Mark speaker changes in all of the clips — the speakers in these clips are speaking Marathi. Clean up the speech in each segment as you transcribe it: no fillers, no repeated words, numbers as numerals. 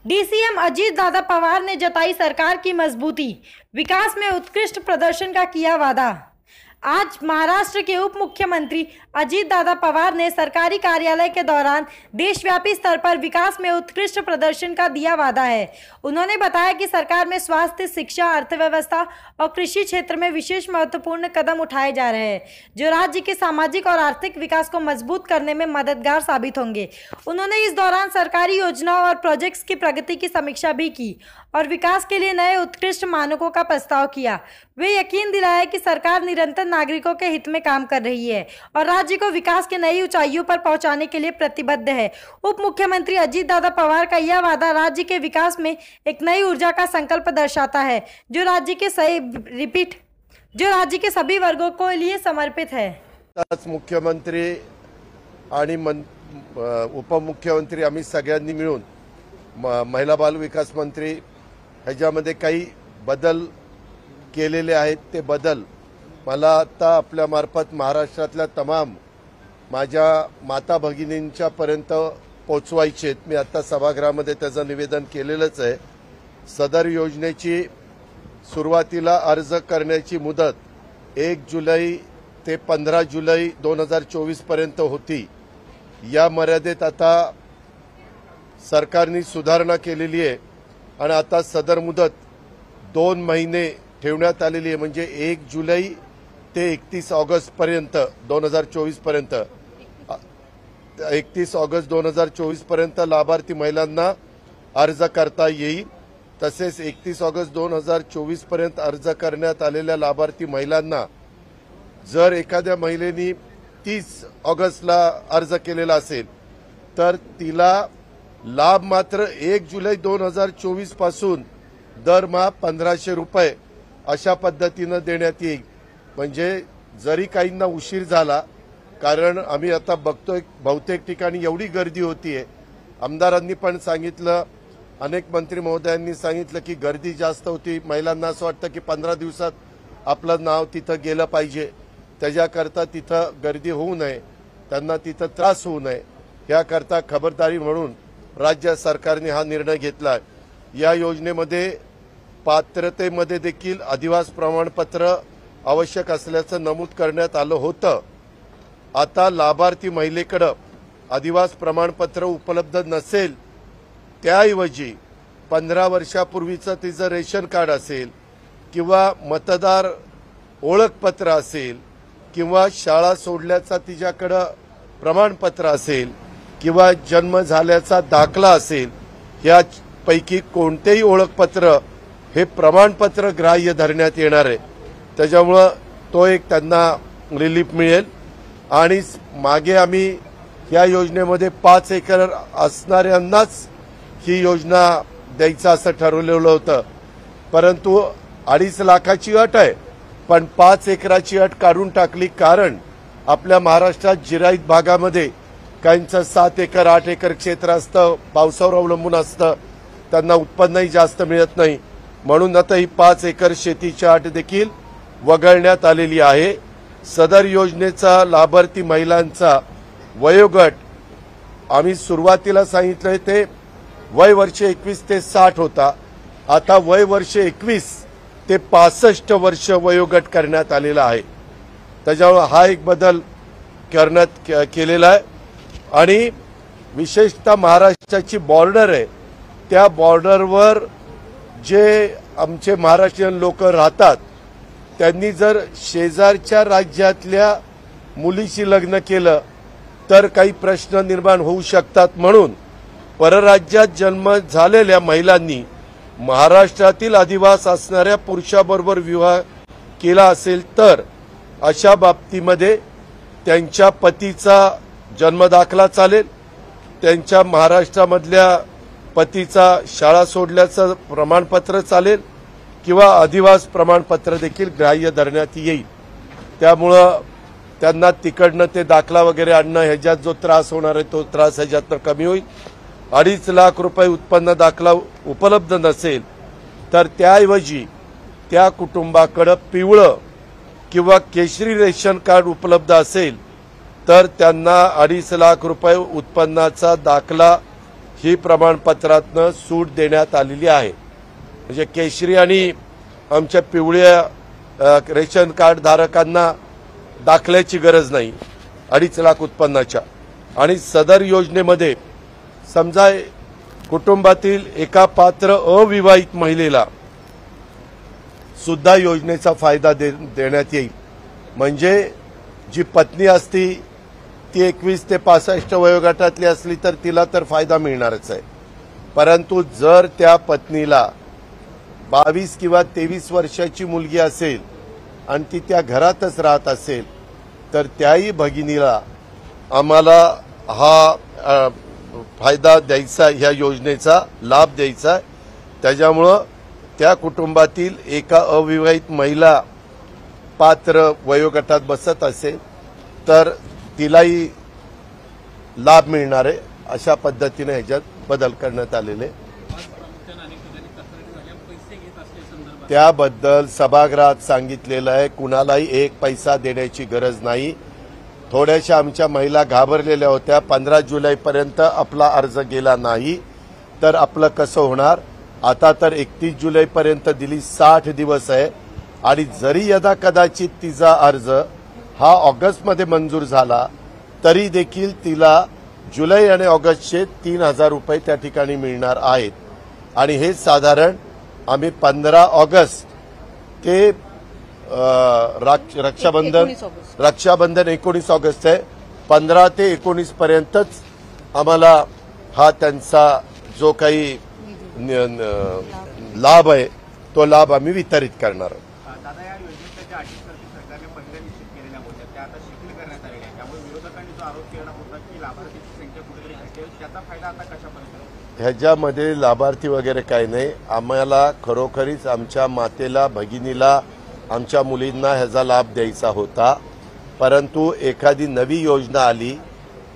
Speaker 1: डीसीएम अजीत दादा पवार ने जताई सरकार की मजबूती, विकास में उत्कृष्ट प्रदर्शन का किया वादा। आज महाराष्ट्र के उप मुख्यमंत्री अजीत दादा पवार ने सरकारी कार्यालय के दौरान देशव्यापी स्तर पर विकास में उत्कृष्ट प्रदर्शन का दिया वादा है। उन्होंने बताया कि सरकार में स्वास्थ्य, शिक्षा, अर्थव्यवस्था और कृषि क्षेत्र में विशेष महत्वपूर्ण कदम उठाए जा रहे हैं, जो राज्य के सामाजिक और आर्थिक विकास को मजबूत करने में मददगार साबित होंगे। उन्होंने इस दौरान सरकारी योजनाओं और प्रोजेक्ट्स की प्रगति की समीक्षा भी की और विकास के लिए नए उत्कृष्ट मानकों का प्रस्ताव किया। वे यकीन दिलाया कि सरकार निरंतर नागरिकों के हित में काम कर रही है और राज्य को विकास के नई ऊंचाइयों पर पहुंचाने के लिए प्रतिबद्ध है। उप मुख्यमंत्री अजीत दादा पवार का यह वादा राज्य के विकास में एक नई ऊर्जा का संकल्प दर्शाता है, जो राज्य के सभी वर्गों को लिए समर्पित है।
Speaker 2: मुख्यमंत्री आणि उपमुख्यमंत्री आम्ही सगळ्यांनी मिळून महिला बाल विकास मंत्री ह्याच्यामध्ये काही बदल केलेले आहेत। ते बदल मला आता आपल्या मार्फत महाराष्ट्रातल्या तमाम माझ्या माता भगिनींच्या पर्यंत पोहोचवायचे आहेत। मी आता सभागृहामध्ये त्याचं निवेदन केलेलंच आहे। सदर योजनेची सुरुवातीला अर्ज करण्याची मुदत 1 जुलै ते 15 जुलै 2024 पर्यंत होती। या मर्यादेत आता सरकारने सुधारणा केलेली आहे आणि आता सदर मुदत 2 महिने ठेवण्यात आलेली आहे। म्हणजे 1 जुलै ते 31 ऑगस्ट पर्यंत 2024 पर्यंत 31 ऑगस्ट 2024 पर्यंत लाभार्थी महिलांना अर्ज करता येईल। तसेच 31 ऑगस्ट 2024 पर्यंत अर्ज करण्यात आलेल्या लाभार्थी महिलांना जर एखाद्या महिलेनी 30 ऑगस्टला अर्ज केलेला असेल तर तिला लाभ मात्र 1 जुलै 2024 पासून दरमहा 1500 रुपये अशा पद्धतीने देण्यात येईल। म्हणजे जरी काहींना उशीर झाला, कारण आम्ही आता बघतोय बहुतेक ठिकाणी एवढी गर्दी होतीये। आमदारांनी पण सांगितलं, अनेक मंत्री महोदयांनी सांगितलं की गर्दी जास्त होती। महिलांना असं वाटतं की 15 दिवसात आपलं नाव तिथं गेलं पाहिजे, त्याच्याकरता तिथं गर्दी होऊ नये, त्यांना तिथं त्रास होऊ नये, याकरता खबरदारी म्हणून राज्य सरकारने हा निर्णय घेतला। या योजनेमध्ये पात्रतेमध्ये देखील अधिवास प्रमाणपत्र आवश्यक असल्याचं नमूद करण्यात आलं होतं। आता लाभार्थी महिलेकडे अधिवास प्रमाणपत्र उपलब्ध नसेल, त्याऐवजी 15 वर्षापूर्वीचं तिचं रेशन कार्ड असेल किंवा मतदार ओळखपत्र असेल किंवा शाळा सोडल्याचा तिच्याकडे प्रमाणपत्र असेल किंवा जन्म झाल्याचा दाखला असेल, यापैकी कोणतेही ओळखपत्र हे प्रमाणपत्र ग्राह्य धरण्यात येणार आहे। त्याच्यामुळे तो एक त्यांना रिलीफ मिळेल। आणि मागे आम्ही या योजनेमध्ये 5 एकर असणाऱ्यांनाच ही योजना द्यायचं असं ठरवलेलं होतं, परंतु 2.5 लाखाची अट आहे, पण 5 एकराची अट काढून टाकली। कारण आपल्या महाराष्ट्रात जिरायत भागामध्ये काहींचं 7 एकर 8 एकर क्षेत्र असतं, पावसावर अवलंबून असतं, त्यांना उत्पन्नही जास्त मिळत नाही। म्हणून आता ही 5 एकर शेतीची अट देखील वगळण्यात आलेली आहे। सदर योजनेचा लाभार्थी महिलांचा वयोगट आम्ही सुरुवातीला सांगितलं ते वय वर्ष 21 ते 60 होता, आता वय वर्ष 21 ते 65 वर्ष वयोगट करण्यात आलेला आहे। त्याच्यामुळे हा एक बदल करण्यात केलेला आहे। आणि विशेषतः महाराष्ट्राची बॉर्डर आहे, त्या बॉर्डरवर जे आमचे महाराष्ट्रीयन लोक राहतात, त्यांनी जर शेजारच्या राज्यातल्या मुलीशी लग्न केलं तर काही प्रश्न निर्माण होऊ शकतात। म्हणून परराज्यात जन्म झालेल्या महिलांनी महाराष्ट्रातील अधिवास असणाऱ्या पुरुषाबरोबर विवाह केला असेल तर अशा बाबतीमध्ये त्यांच्या पतीचा जन्म दाखला चालेल, त्यांच्या महाराष्ट्रामधल्या पतीचा शाळा सोडल्याचं प्रमाणपत्र चालेल किंवा अधिवास प्रमाणपत्र देखील ग्राह्य धरण्यात येईल। त्यामुळं त्यांना तिकडनं ते दाखला वगैरे आणणं ह्याच्यात जो त्रास होणार आहे तो त्रास ह्याच्यातनं कमी होईल। 2.5 लाख रुपये उत्पन्न दाखला उपलब्ध नसेल तर त्याऐवजी त्या कुटुंबाकडे पिवळं किंवा केशरी रेशन कार्ड उपलब्ध असेल तर त्यांना 2.5 लाख रुपये उत्पन्नाचा दाखला ही प्रमाणपत्रातनं सूट देण्यात आलेली आहे. म्हणजे केशरी आणि आमच्या पिवळ्या रेशन कार्ड धारकांना दाखल्याची गरज नाही 2.5 लाख उत्पन्नाच्या. आणि सदर योजनेमध्ये समजा कुटुंबातील एका पात्र अविवाहित महिलेला सुद्धा योजनेचा फायदा देण्यात येईल. म्हणजे जी पत्नी असती ती 21 ते 65 वयोगटातली असली तर तिला तर फायदा मिळणारच आहे. परंतु जर त्या पत्नीला 22 किंवा 23 वर्षाची मुलगी असेल आणि ती त्या घरातच राहत असेल तर त्याही भगिनीला आम्हाला हा फायदा द्यायचा, ह्या योजनेचा लाभ द्यायचा. त्याच्यामुळं त्या कुटुंबातील एका अविवाहित महिला पात्र वयोगटात बसत असेल तर तिलाही लाभ मिळणार आहे. अशा पद्धतीने ह्याच्यात बदल करण्यात आलेले. त्याबद्दल सभागृहात सांगितलेलं आहे, कुणालाही एक पैसा देण्याची गरज नाही. थोड्याशा आमच्या महिला घाबरलेल्या होत्या, 15 जुलैपर्यंत आपला अर्ज गेला नाही तर आपलं कसं होणार. आता तर 31 जुलैपर्यंत दिली, 60 दिवस आहे. आणि जरी यदा कदाचित तिचा अर्ज हा ऑगस्टमध्ये मंजूर झाला तरी देखील तिला जुलै आणि ऑगस्टचे 3,000 रुपये त्या ठिकाणी मिळणार आहेत. आणि हे साधारण आम्ही 15 ऑगस्ट ते रक्षाबंधन 19 ऑगस्ट आहे, 15 ते 19 पर्यंतच आम्हाला हा त्यांचा जो काही लाभ आहे तो लाभ आम्ही वितरित करणार आहोत.
Speaker 3: दादा, या योजनेच्या अटी सरकारने पहिल्या निश्चित केलेल्या होत्या त्या आता शिथिल करण्यात आलेल्या आहेत. त्यामुळे विरोधकांनी जो आरोप केला होता की लाभार्थीची संख्या कुठेतरी घटेल, त्याचा फायदा आता कशापर्यंत?
Speaker 2: ह्याच्यामध्ये लाभार्थी वगैरे काही नाही. आम्हाला खरोखरीच आमच्या मातेला, भगिनीला, आमच्या मुलींना ह्याचा लाभ द्यायचा होता. परंतु एखादी नवी योजना आली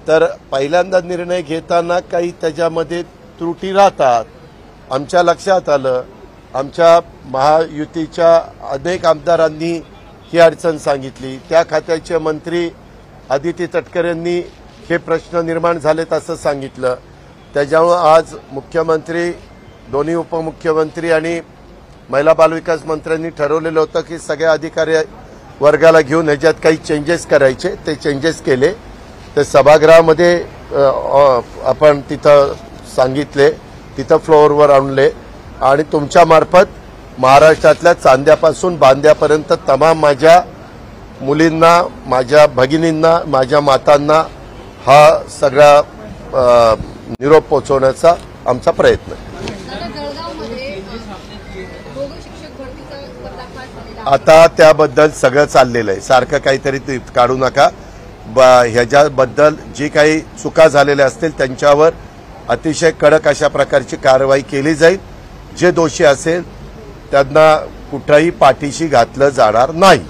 Speaker 2: तर पहिल्यांदा निर्णय घेताना काही त्याच्यामध्ये त्रुटी राहतात. आमच्या लक्षात आलं, आमच्या महायुतीच्या अनेक आमदारांनी ही अडचण सांगितली. त्या खात्याचे मंत्री आदिती तटकरेंनी हे प्रश्न निर्माण झालेत असं सांगितलं. त्याच्यामुळे आज मुख्यमंत्री, दोन्ही उपमुख्यमंत्री आणि महिला बालविकास मंत्र्यांनी ठरवलेलं होतं की सगळ्या अधिकारी वर्गाला घेऊन ह्याच्यात काही चेंजेस करायचे. ते चेंजेस केले. ते सभागृहामध्ये आपण तिथं सांगितले, तिथं फ्लोअरवर आणले. आणि तुमच्या मार्फत महाराष्ट्रातल्या चांद्यापासून बांद्यापर्यंत तमाम माझ्या मुलींना, माझ्या भगिनींना, माझ्या मातांना हा सगळा निरोप पोहोचवण्याचा आमचा प्रयत्न आहे. आता त्याबद्दल सगळं चाललेलं आहे. सारखं काहीतरी काढू नका. ह्याच्याबद्दल जी काही चुका झालेल्या असतील त्यांच्यावर अतिशय कडक अशा प्रकारची कारवाई केली जाईल. जे दोषी असेल त्यांना कुठंही पाठीशी घातलं जाणार नाही.